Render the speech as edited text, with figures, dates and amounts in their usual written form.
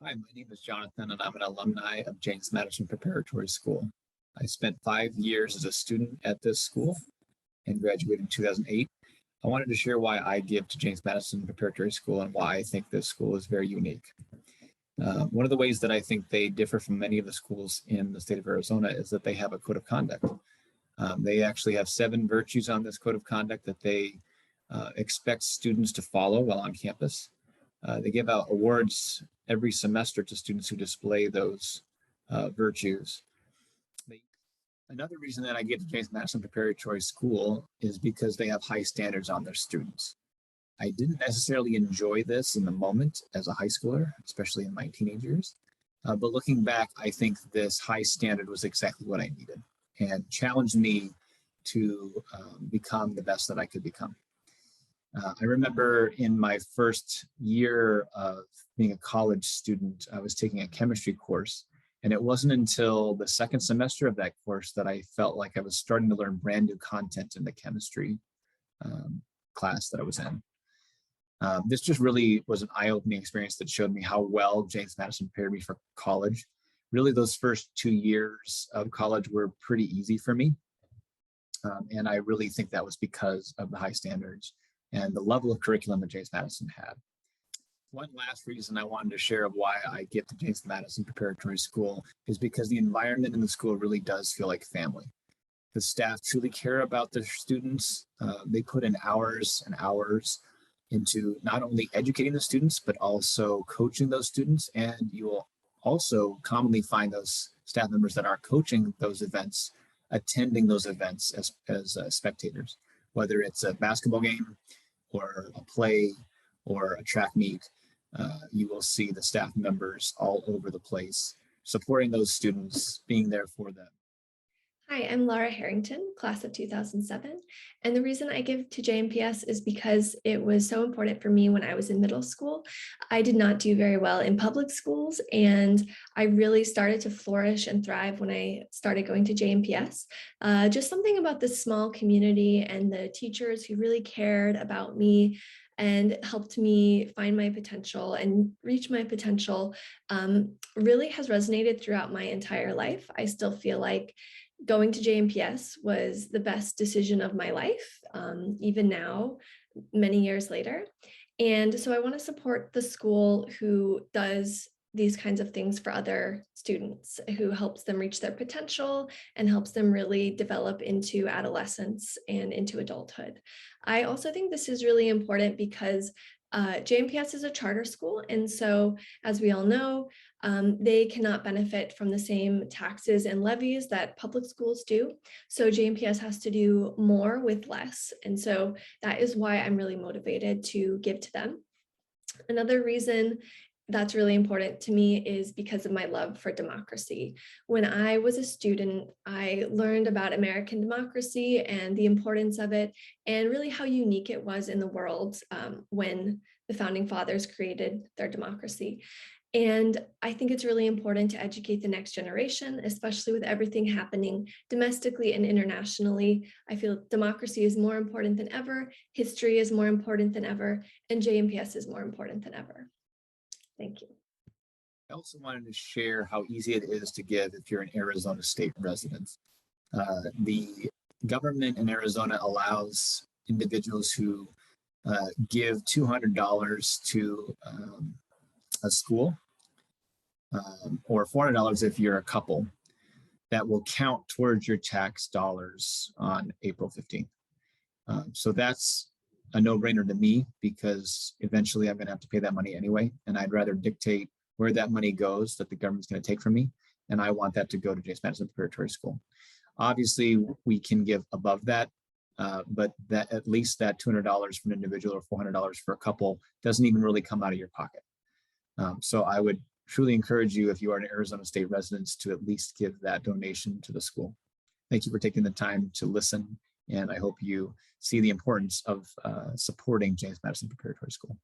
Hi, my name is Jonathan, and I'm an alumni of James Madison Preparatory School. I spent 5 years as a student at this school and graduated in 2008. I wanted to share why I give to James Madison Preparatory School and why I think this school is very unique. One of the ways that I think they differ from many of the schools in the state of Arizona is that they have a code of conduct. They actually have 7 virtues on this code of conduct that they expect students to follow while on campus. They give out awards every semester to students who display those virtues. Another reason that I give to James Madison Preparatory School is because they have high standards on their students. I didn't necessarily enjoy this in the moment as a high schooler, especially in my teenage years. But looking back, I think this high standard was exactly what I needed and challenged me to become the best that I could become. I remember in my first year of being a college student, I was taking a chemistry course, and it wasn't until the second semester of that course that I felt like I was starting to learn brand new content in the chemistry class that I was in. This just really was an eye-opening experience that showed me how well James Madison prepared me for college. Really, those first 2 years of college were pretty easy for me. And I really think that was because of the high standards and the level of curriculum that James Madison had. One last reason I wanted to share of why I give to James Madison Preparatory School is because the environment in the school really does feel like family. The staff truly care about their students. They put in hours and hours into not only educating the students, but also coaching those students. And you will also commonly find those staff members that are coaching those events, attending those events as spectators, whether it's a basketball game or a play or a track meet. You will see the staff members all over the place supporting those students, being there for them. Hi, I'm Laura Harrington, class of 2007. And the reason I give to JMPS is because it was so important for me when I was in middle school. I did not do very well in public schools, and I really started to flourish and thrive when I started going to JMPS. Just something about this small community and the teachers who really cared about me and helped me find my potential and reach my potential really has resonated throughout my entire life. I still feel like going to JMPS was the best decision of my life, even now, many years later. And so I want to support the school who does these kinds of things for other students, who helps them reach their potential and helps them really develop into adolescence and into adulthood. I also think this is really important because JMPS is a charter school. And so, as we all know, they cannot benefit from the same taxes and levies that public schools do. So JMPS has to do more with less. And so that is why I'm really motivated to give to them. Another reason that's really important to me is because of my love for democracy. When I was a student, I learned about American democracy and the importance of it, and really how unique it was in the world when the founding fathers created their democracy. And I think it's really important to educate the next generation, especially with everything happening domestically and internationally. I feel democracy is more important than ever, history is more important than ever, and JMPS is more important than ever. Thank you. I also wanted to share how easy it is to give if you're an Arizona state resident. The government in Arizona allows individuals who give $200 to a school or $400 if you're a couple, that will count towards your tax dollars on April 15th. So that's a no-brainer to me because eventually I'm going to have to pay that money anyway, and I'd rather dictate where that money goes that the government's going to take from me, and I want that to go to James Madison Preparatory School. Obviously, we can give above that, but that at least that $200 for an individual or $400 for a couple doesn't even really come out of your pocket. So I would truly encourage you, if you are an Arizona state resident, to at least give that donation to the school. Thank you for taking the time to listen, and I hope you see the importance of supporting James Madison Preparatory School.